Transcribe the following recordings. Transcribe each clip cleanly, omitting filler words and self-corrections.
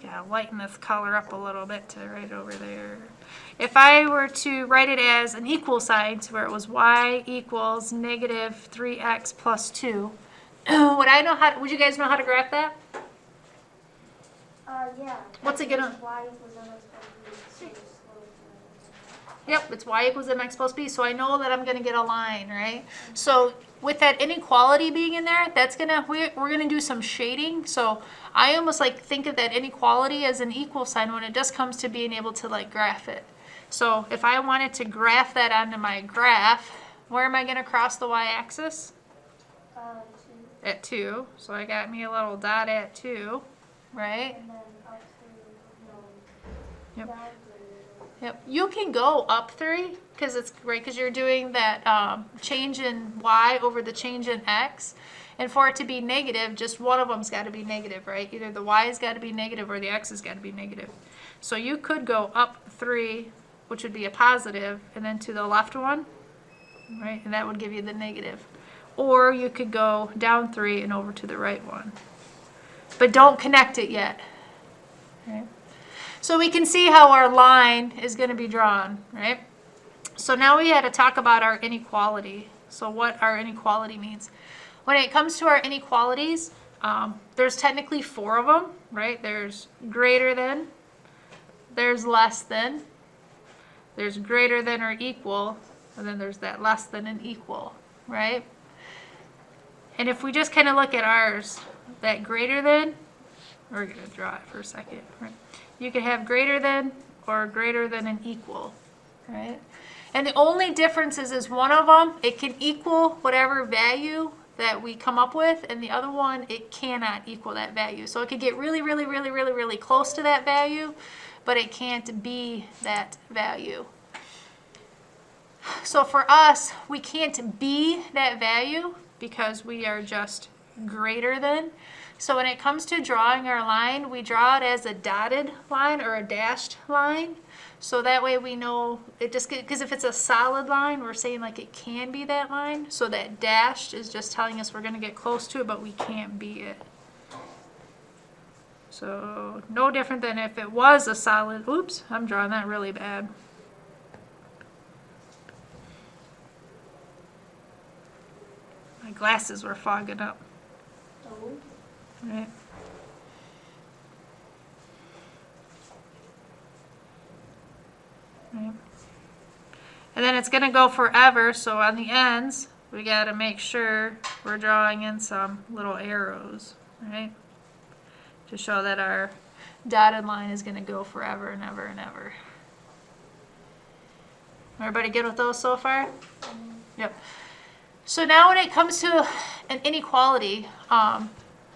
Yeah, lighten this color up a little bit to right over there. If I were to write it as an equal sign, where it was y equals negative 3x plus 2, would you guys know how to graph that? Yeah. What's it gonna? Y equals mx plus b. Yep, it's y equals mx plus b, so I know that I'm gonna get a line, right? So with that inequality being in there, we're gonna do some shading. So I almost like think of that inequality as an equal sign when it just comes to being able to like graph it. So if I wanted to graph that onto my graph, where am I gonna cross the y-axis? 2. At 2. So I got me a little dot at 2, right? And then up 3, Yep. down 3. Yep. You can go up 3 because it's great because you're doing that change in y over the change in x. And for it to be negative, just one of them's got to be negative, right? Either the y's got to be negative or the x has got to be negative. So you could go up 3, which would be a positive, and then to the left one, right? And that would give you the negative. Or you could go down 3 and over to the right one. But don't connect it yet. Right? So we can see how our line is going to be drawn, right? So now we had to talk about our inequality. So what our inequality means. When it comes to our inequalities, there's technically 4 of them, right? There's greater than, there's less than, there's greater than or equal, and then there's that less than and equal, right? And if we just kind of look at ours, that greater than, we're going to draw it for a second, right? You can have greater than or greater than and equal, right? And the only difference is one of them, it can equal whatever value that we come up with, and the other one, it cannot equal that value. So it could get really, really, really, really, really close to that value, but it can't be that value. So for us, we can't be that value because we are just greater than. So when it comes to drawing our line, we draw it as a dotted line or a dashed line. So that way we know it just, because if it's a solid line, we're saying like it can be that line. So that dashed is just telling us we're going to get close to it, but we can't be it. So no different than if it was a solid, oops, I'm drawing that really bad. My glasses were fogging up. Oh. Right. Right. And then it's going to go forever, so on the ends, we got to make sure we're drawing in some little arrows, right? To show that our dotted line is going to go forever and ever and ever. Everybody good with those so far? Yep. So now when it comes to an inequality,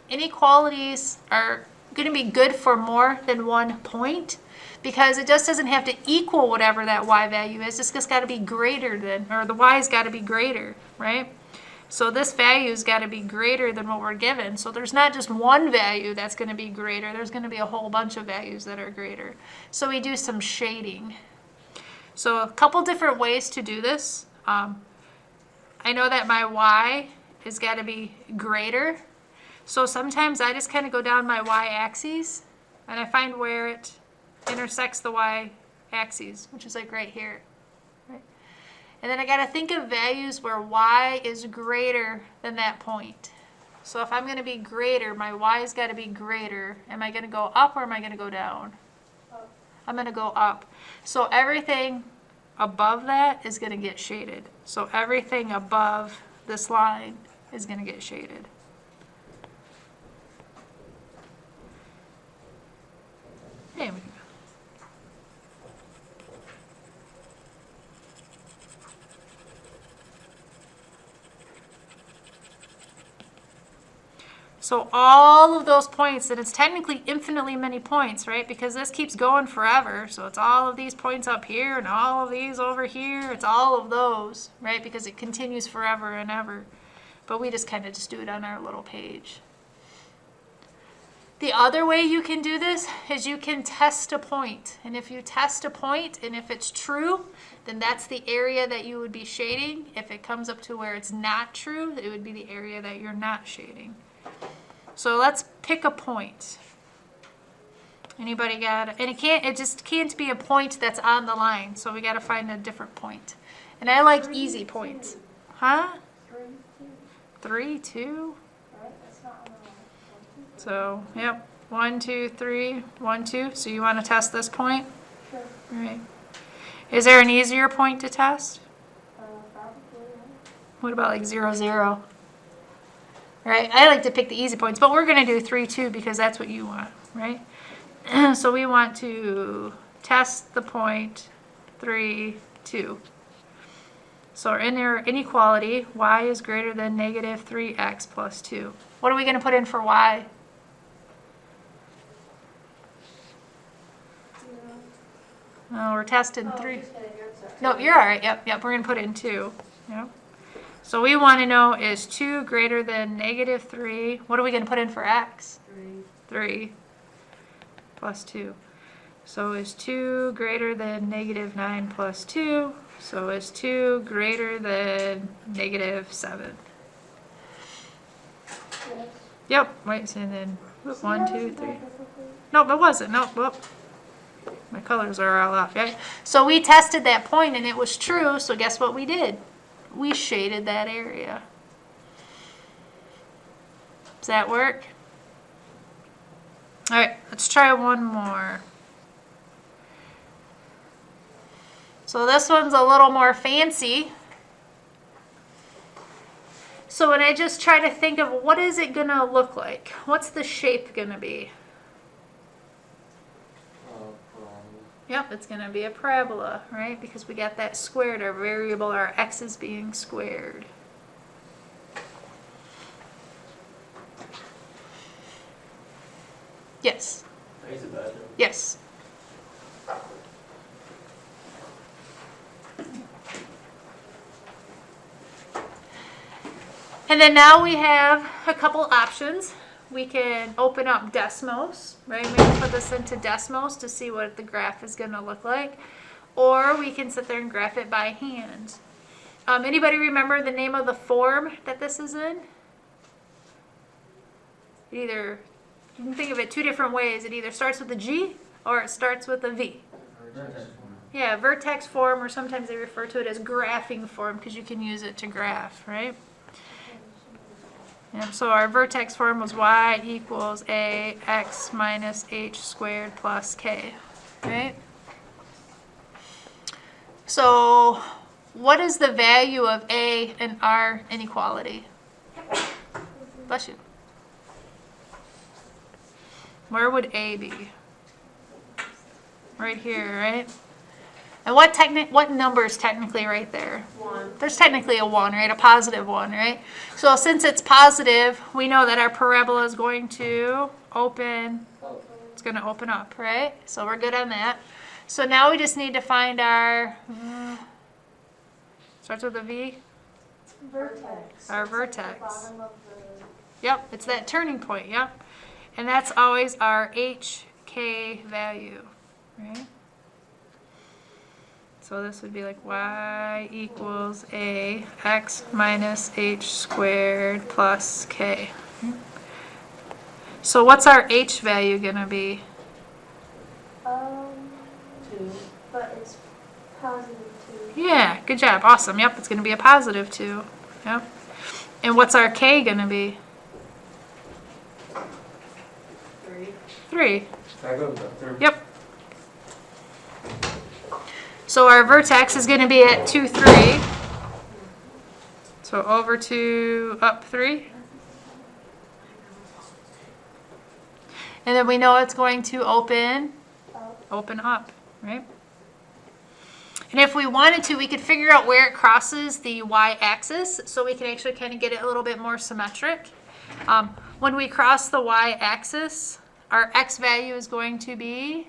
inequalities are going to be good for more than 1 point because it just doesn't have to equal whatever that y value is. It's just got to be greater than, or the y's got to be greater, right? So this value's got to be greater than what we're given. So there's not just one value that's going to be greater. There's going to be a whole bunch of values that are greater. So we do some shading. So a couple different ways to do this. I know that my y has got to be greater. So sometimes I just kind of go down my y-axis and I find where it intersects the y-axis, which is like right here. Right? And then I got to think of values where y is greater than that point. So if I'm going to be greater, my y's got to be greater. Am I going to go up or am I going to go down? Up. I'm going to go up. So everything above that is going to get shaded. So everything above this line is going to get shaded. There we go. So all of those points, and it's technically infinitely many points, right? Because this keeps going forever. So it's all of these points up here and all of these over here. It's all of those, right? Because it continues forever and ever. But we just kind of just do it on our little page. The other way you can do this is you can test a point. And if you test a point and if it's true, then that's the area that you would be shading. If it comes up to where it's not true, it would be the area that you're not shading. So let's pick a point. Anybody got it? And it just can't be a point that's on the line. So we got to find a different point. And I like easy points. Huh? 3, 2. 3, 2. Right? That's not on the line. 1, 2, 3. So, yep. 1, 2, 3, 1, 2. So you want to test this point? Sure. All right. Is there an easier point to test? Probably. What about like 0, 0? Right? I like to pick the easy points, but we're going to do 3, 2 because that's what you want, right? So we want to test the point 3, 2. So in our inequality, y is greater than negative 3x plus 2. What are we going to put in for y? 0. Oh, we're testing 3. Just kidding. I'm sorry. No, you're all right. Yep, yep. We're going to put in 2. Yep. So we want to know, is 2 greater than negative 3? What are we going to put in for x? 3 plus 2. So is 2 greater than negative 9 plus 2? So is 2 greater than negative 7? Yes. Yep. Wait, and then whoop, See, 1, that 2, wasn't 3. that difficult. Nope, it wasn't. Nope, whoop. My colors are all off. Okay? So we tested that point and it was true. So guess what we did? We shaded that area. Does that work? All right, let's try one more. So this one's a little more fancy. So when I just try to think of what is it gonna look like? What's the shape gonna be? Yep, it's gonna be a parabola, right? Because we got that squared, our variable, our x is being squared. Yes. Yes. And then now we have a couple options. We can open up Desmos, right? We can put this into Desmos to see what the graph is going to look like. Or we can sit there and graph it by hand. Anybody remember the name of the form that this is in? Either, you can think of it two different ways. It either starts with a G or it starts with a V. Yeah, vertex form, or sometimes they refer to it as graphing form because you can use it to graph, right? Yep, so our vertex form was y equals ax minus h squared plus k, right? So what is the value of a in our inequality? Bless you. Where would a be? Right here, right? And what number is technically right there? 1. There's technically a 1, right? A positive 1, right? So since it's positive, we know that our parabola is going to open. It's going to open up, right? So we're good on that. So now we just need to find our, starts with a V? Vertex. Our It's vertex. At the bottom of the... Yep, it's that turning point, yep. And that's always our HK value, right? So this would be like y equals a x minus h squared plus k. So what's our h value going to be? 2. But it's positive 2. Yeah, good job. Awesome. Yep, it's going to be a positive 2. Yep. And what's our k going to be? 3. Yep. So our vertex is going to be at 2, 3. So over 2, up 3. And then we know it's going to open up, right? And if we wanted to, we could figure out where it crosses the y-axis so we can actually kind of get it a little bit more symmetric. When we cross the y-axis, our x value is going to be,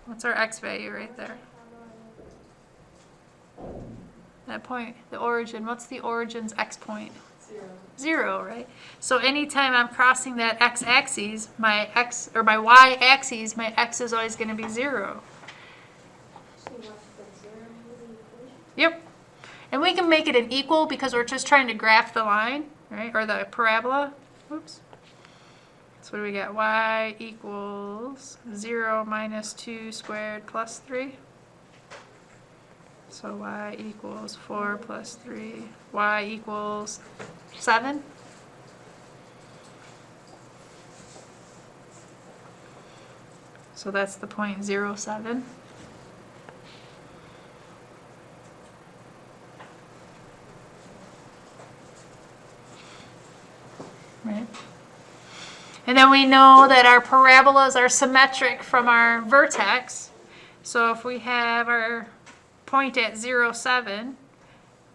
what's our x value right there? That point, the origin, what's the origin's x point? 0, right? So anytime I'm crossing that x-axis, my y-axis, my x is always going to be 0. So you want to put 0 in the equation? Yep. And we can make it an equal because we're just trying to graph the line, right? Or the parabola. Oops. So what do we get? Y equals 0 minus 2 squared plus 3. So y equals 4 plus 3. Y equals 7. So that's the point 0.07. Right. And then we know that our parabolas are symmetric from our vertex. So if we have our point at 0.7,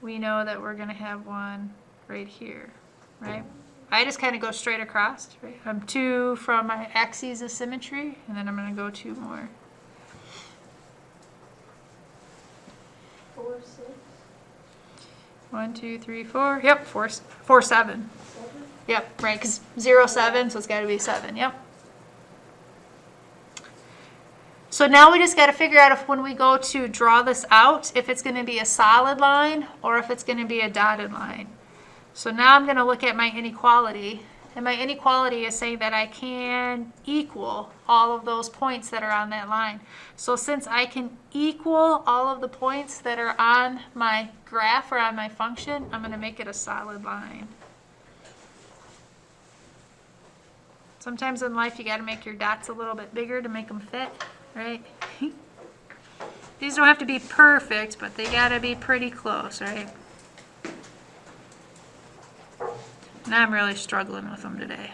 we know that we're going to have one right here, right? I just kind of go straight across, right? I'm 2 from my axes of symmetry, and then I'm going to go 2 more. 4, 6, 1, 2, 3, 4. Yep, 4, 4, 7. 7. Yep, right, because 0.7, so it's got to be 7. Yep. So now we just got to figure out if when we go to draw this out, if it's going to be a solid line or if it's going to be a dotted line. So now I'm going to look at my inequality, and my inequality is saying that I can equal all of those points that are on that line. So since I can equal all of the points that are on my graph or on my function, I'm going to make it a solid line. Sometimes in life you got to make your dots a little bit bigger to make them fit, right? These don't have to be perfect, but they got to be pretty close, right? And I'm really struggling with them today.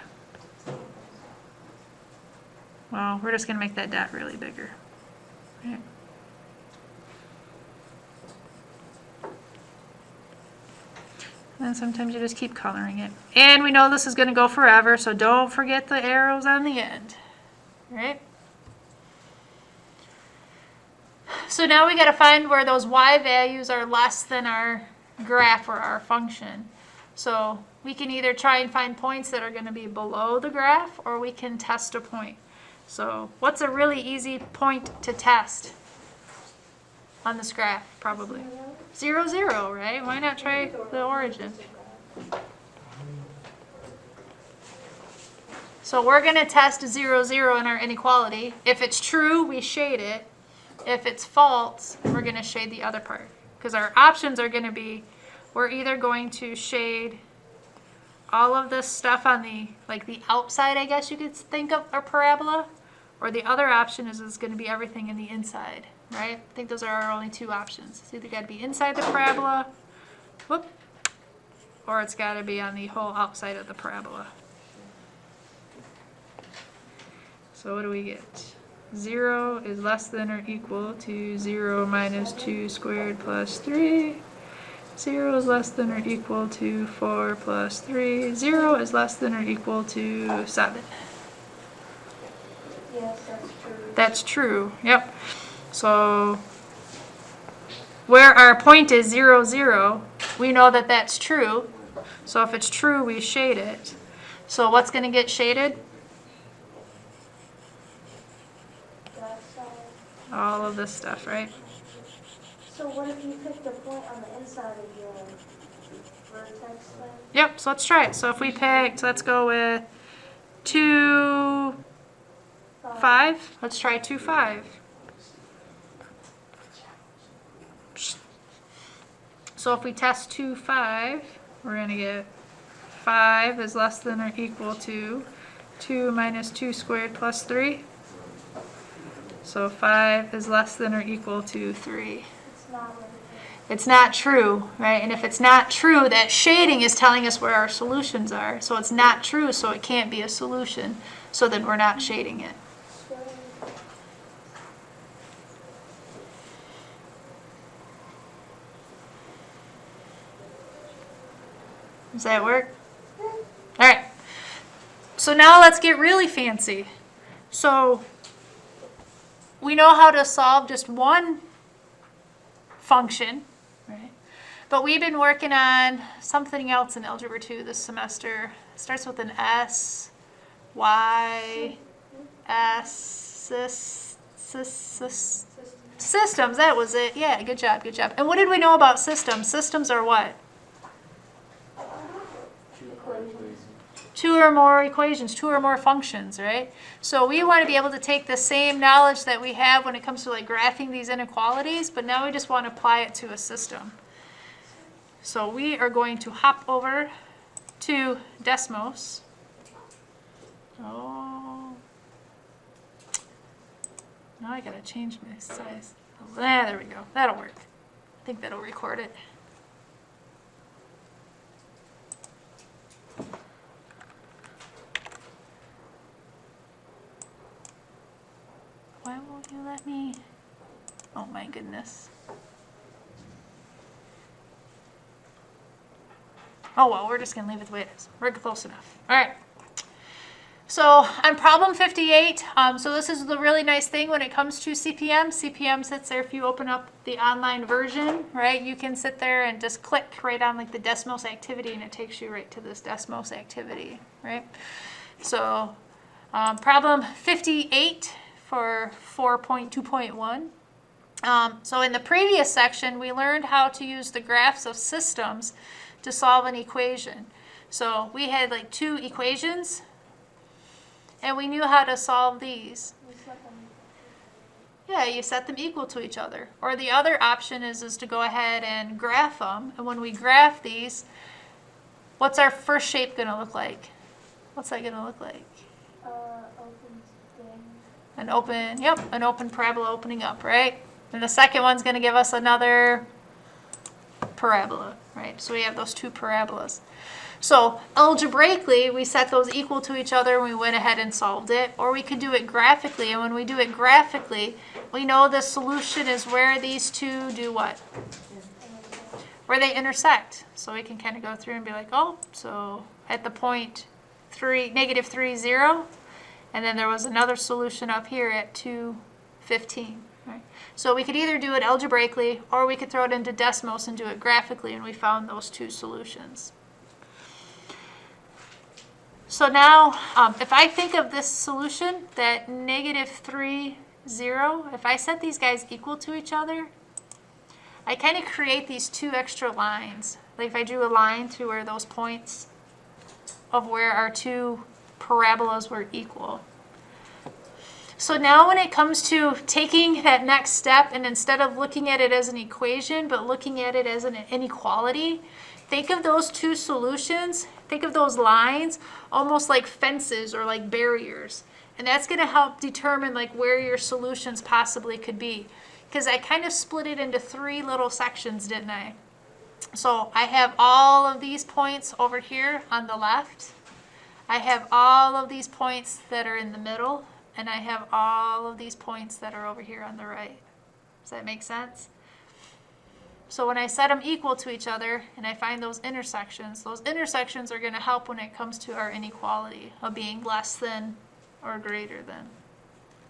Well, we're just going to make that dot really bigger. Right? And sometimes you just keep coloring it. And we know this is going to go forever, so don't forget the arrows on the end. Right? So now we got to find where those y values are less than our graph or our function. So we can either try and find points that are going to be below the graph, or we can test a point. So what's a really easy point to test on this graph? Probably 0, 0, right? Why not try the origin? So we're going to test 0, 0 in our inequality. If it's true, we shade it. If it's false, we're going to shade the other part. Because our options are going to be, we're either going to shade all of this stuff on the, like the outside, I guess you could think of a parabola, or the other option is it's going to be everything in the inside, right? I think those are our only 2 options. It's either got to be inside the parabola, whoop, or it's got to be on the whole outside of the parabola. So what do we get? 0 is less than or equal to 0 minus 2 squared plus 3. 0 is less than or equal to 4 plus 3. 0 is less than or equal to 7. Yes, that's true. That's true, yep. So where our point is 0, 0, we know that that's true. So if it's true, we shade it. So what's going to get shaded? That side. All of this stuff, right? So what if you pick the point on the inside of your vertex then? Yep, so let's try it. So if we picked, let's go with 2, 5. Let's try 2, 5. So if we test 2, 5, we're going to get 5 is less than or equal to 2 minus 2 squared plus 3. So 5 is less than or equal to 3. It's not what it It's not true, right? And if it's not true, that shading is telling us where our solutions are. So it's not true, so it can't be a solution. So then we're not shading it. is. Does that work? All right. So now let's get really fancy. So we know how to solve just one function, right? But we've been working on something else in Algebra 2 this semester. It starts with an S, Y, S, systems, that was it. Yeah, good job, good job. And what did we know about systems? Systems are what? 2 or more equations, 2 or more functions, right? So we want to be able to take the same knowledge that we have when it comes to like graphing these inequalities, but now we just want to apply it to a system. So we are going to hop over to Desmos. Oh, now I gotta change my size. There we go. That'll work. I think that'll record it. Why won't you let me? Oh my goodness. Oh well, we're just gonna leave it the way it is. We're close enough. All right. So on problem 58, so this is the really nice thing when it comes to CPM. CPM sits there if you open up the online version, right? You can sit there and just click right on like the Desmos activity and it takes you right to this Desmos activity, right? So problem 58 for 4.2.1. So in the previous section, we learned how to use the graphs of systems to solve an equation. So we had like 2 equations, and we knew how to solve these. Yeah, you set them equal to each other. Or the other option is to go ahead and graph them. And when we graph these, what's our first shape going to look like? What's that going to look like? Open thing. An open parabola opening up, right? And the second one's going to give us another parabola, right? So we have those 2 parabolas. So algebraically, we set those equal to each other and we went ahead and solved it. Or we could do it graphically, and when we do it graphically, we know the solution is where these 2 do what? Where they intersect. So we can kind of go through and be like, oh, so at the point -3, 0, and then there was another solution up here at 2, 15. Right? So we could either do it algebraically, or we could throw it into Desmos and do it graphically, and we found those 2 solutions. So now, if I think of this solution, that -3, 0, if I set these guys equal to each other, I kind of create these 2 extra lines. Like if I drew a line to where those points of where our 2 parabolas were equal. So now when it comes to taking that next step, and instead of looking at it as an equation, but looking at it as an inequality, think of those 2 solutions, think of those lines almost like fences or like barriers. And that's going to help determine like where your solutions possibly could be. Because I kind of split it into 3 little sections, didn't I? So I have all of these points over here on the left. I have all of these points that are in the middle. And I have all of these points that are over here on the right. Does that make sense? So when I set them equal to each other and I find those intersections are going to help when it comes to our inequality of being less than or greater than,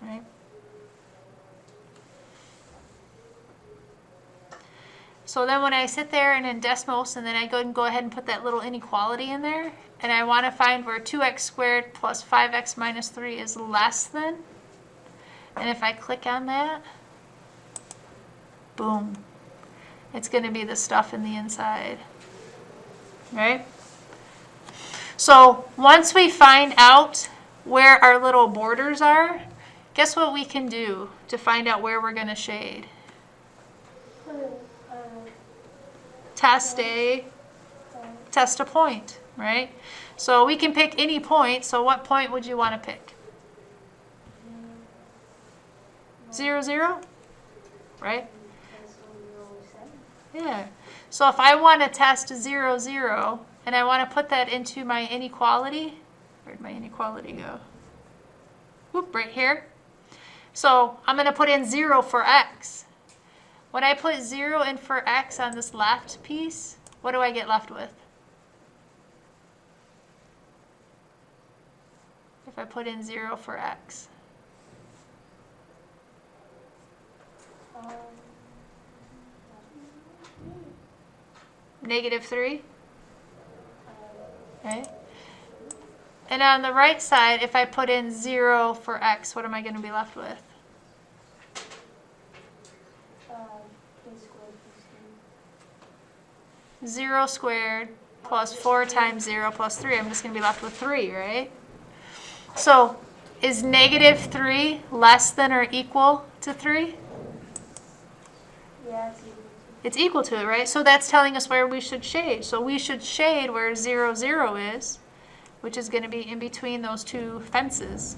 right? So then when I sit there and in Desmos, and then I go ahead and put that little inequality in there, and I want to find where 2x squared plus 5x minus 3 is less than, and if I click on that, boom, it's going to be the stuff in the inside, right? So once we find out where our little borders are, guess what we can do to find out where we're going to shade? Test a point, right? So we can pick any point. So what point would you want to pick? 0, 0, right? Yeah. So if I want to test 0, 0, and I want to put that into my inequality, where'd my inequality go? Whoop, right here. So I'm going to put in 0 for x. When I put 0 in for x on this left piece, what do I get left with? If I put in 0 for x. -3. Okay. And on the right side, if I put in 0 for x, what am I going to be left with? K squared plus 0 squared plus 4 times 0 plus 3. I'm just going to be left with 3, right? So is negative 3 less than or equal to 3? Yeah, it's equal It's equal to it, right? So that's telling us where we should shade. So we should shade where 0, 0 is, which is going to be in between those two fences.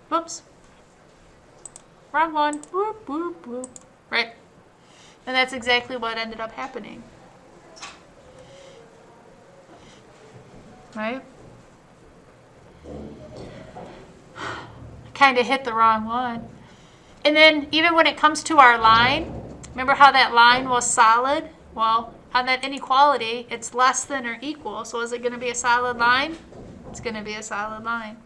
Whoops. Wrong one. Whoop, whoop, whoop. Right? And that's exactly what ended up happening. Right? Kind of hit the wrong one. And then even when it comes to our line, remember how that line was solid? Well, on that inequality, it's less than or equal. So is it going to be a solid line? It's going to be a solid line.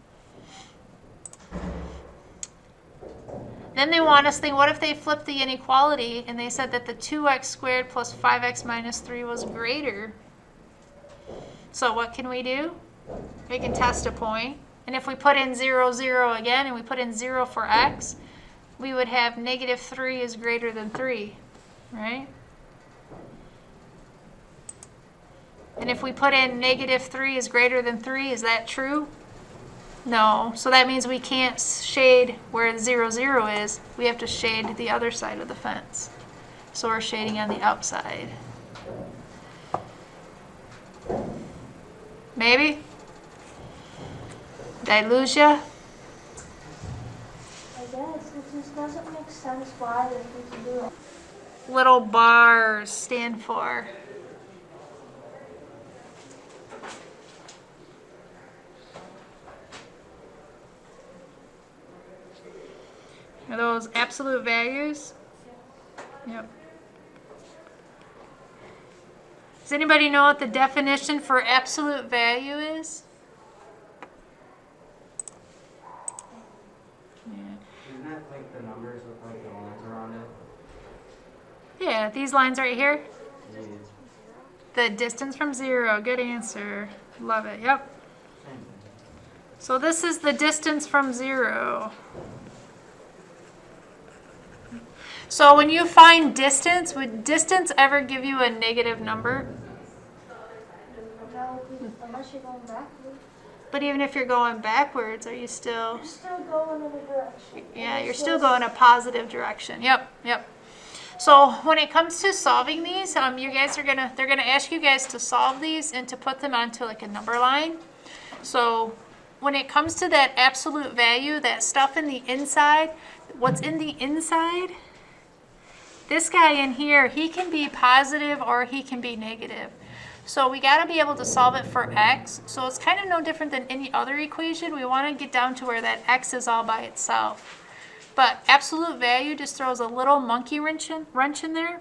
Then they want us to think, what if they flipped the inequality and they said that the 2x squared plus 5x minus 3 was greater? So what can we do? We can test a point. And if we put in 0, 0 again, and we put in 0 for x, we would have negative 3 is greater than 3, right? And if we put in negative 3 is greater than 3, is that true? No. So that means we can't shade where 0, 0 is. We have to shade the other side of the fence. So we're shading on the outside. Maybe? Did I lose ya? I guess it just doesn't make sense why we can do it. Little bars stand for. Are those absolute values? Yep. Does anybody know what the definition for absolute value is? Isn't that like the numbers with like the lines around it? Yeah, these lines right here. Yeah. The distance from 0. Good answer. Love it. Yep. Same thing. So this is the distance from 0. So when you find distance, would distance ever give you a negative number? No, unless you're going backwards. But even if you're going backwards, are you still... You're still going in a direction. Yeah, you're still going a positive direction. Yep, yep. So when it comes to solving these, you guys are they're gonna ask you guys to solve these and to put them onto like a number line. So when it comes to that absolute value, that stuff in the inside, what's in the inside, this guy in here, he can be positive or he can be negative. So we got to be able to solve it for x. So it's kind of no different than any other equation. We want to get down to where that x is all by itself. But absolute value just throws a little monkey wrench in there.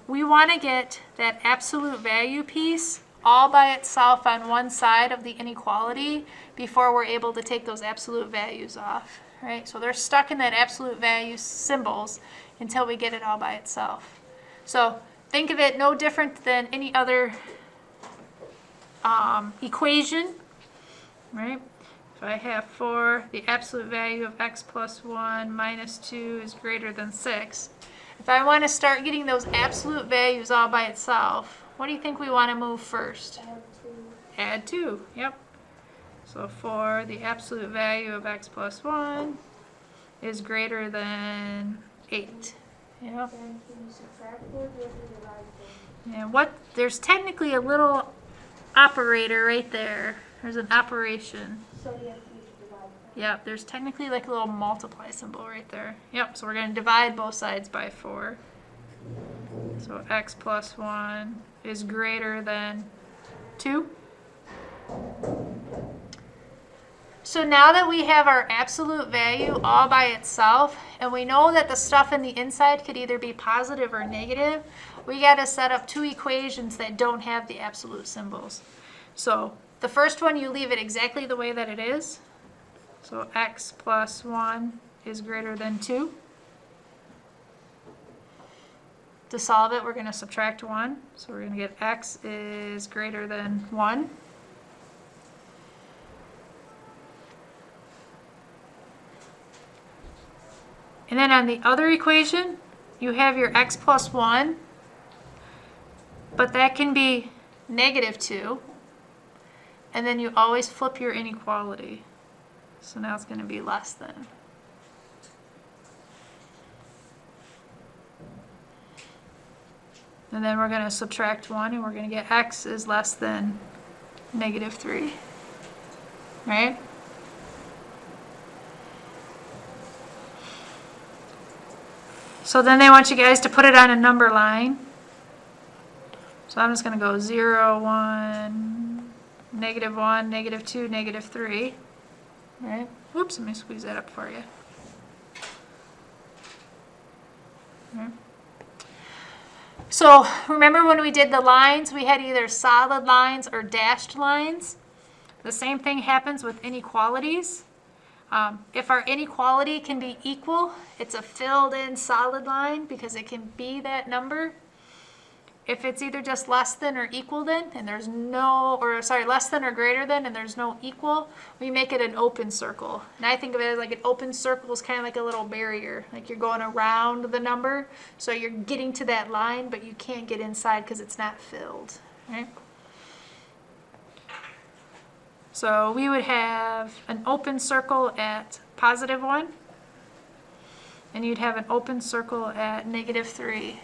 We want to get that absolute value piece all by itself on one side of the inequality before we're able to take those absolute values off. Right? So they're stuck in that absolute value symbols until we get it all by itself. So think of it no different than any other equation, right? If I have the absolute value of x plus 1 minus 2 is greater than 6. If I want to start getting those absolute values all by itself, what do you think we want to move first? Add 2, yep. So for the absolute value of x plus 1 is greater than 8. Yeah. Then can you subtract it or do you divide it? Yeah, there's technically a little operator right there. There's an operation. So you have to use divide. Yep, there's technically like a little multiply symbol right there. Yep, so we're going to divide both sides by 4. So x plus 1 is greater than 2. So now that we have our absolute value all by itself, and we know that the stuff in the inside could either be positive or negative, we got to set up two equations that don't have the absolute symbols. So the first one, you leave it exactly the way that it is. So x plus 1 is greater than 2. To solve it, we're going to subtract 1. So we're going to get x is greater than 1. And then on the other equation, you have your x plus 1, but that can be -2, and then you always flip your inequality. So now it's going to be less than. And then we're going to subtract 1, and we're going to get x is less than -3. Right? So then they want you guys to put it on a number line. So I'm just going to go 0, 1, -1, -2, -3. Right? Whoops, let me squeeze that up for you. Right. So remember when we did the lines, we had either solid lines or dashed lines. The same thing happens with inequalities. If our inequality can be equal, it's a filled in solid line because it can be that number. If it's either just less than or equal than, and there's no, or sorry, less than or greater than, and there's no equal, we make it an open circle. And I think of it as like an open circle is kind of like a little barrier, like you're going around the number, so you're getting to that line, but you can't get inside because it's not filled, right? So we would have an open circle at +1, and you'd have an open circle at -3.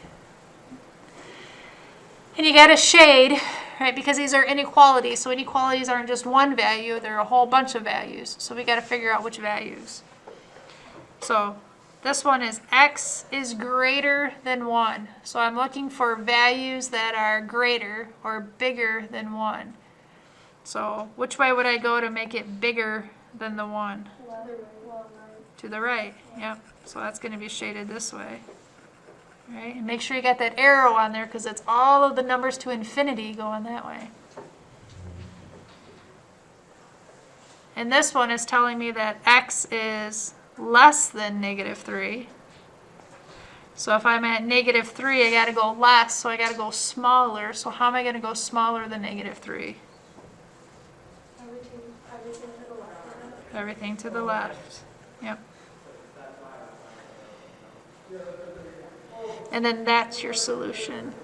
And you got to shade, right, because these are inequalities. So inequalities aren't just one value, they're a whole bunch of values. So we got to figure out which values. So this one is x is greater than 1. So I'm looking for values that are greater or bigger than 1. So which way would I go to make it bigger than the 1? To the right, yep. So that's going to be shaded this way. Right? And make sure you got that arrow on there because it's all of the numbers to infinity going that way. And this one is telling me that x is less than -3. So if I'm at -3, I got to go less, so I got to go smaller. So how am I going to go smaller than -3? Everything to the left. Everything to the left. Yep. And then that's your solution.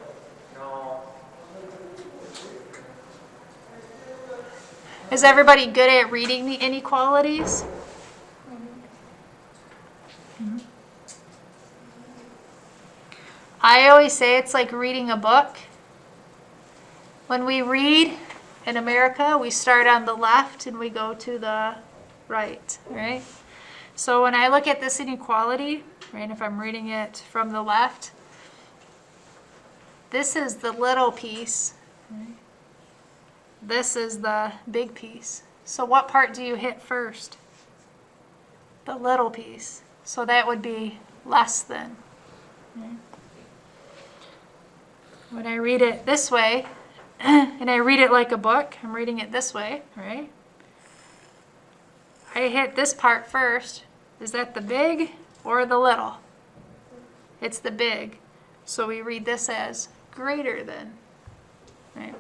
Is everybody good at reading the inequalities? Mhm. I always say it's like reading a book. When we read in America, we start on the left and we go to the right, right? So when I look at this inequality, right, if I'm reading it from the left, this is the little piece, right? This is the big piece. So what part do you hit first? The little piece. So that would be less than. Right? When I read it this way, and I read it like a book, I'm reading it this way, right? I hit this part first. Is that the big or the little? It's the big. So we read this as greater than, right?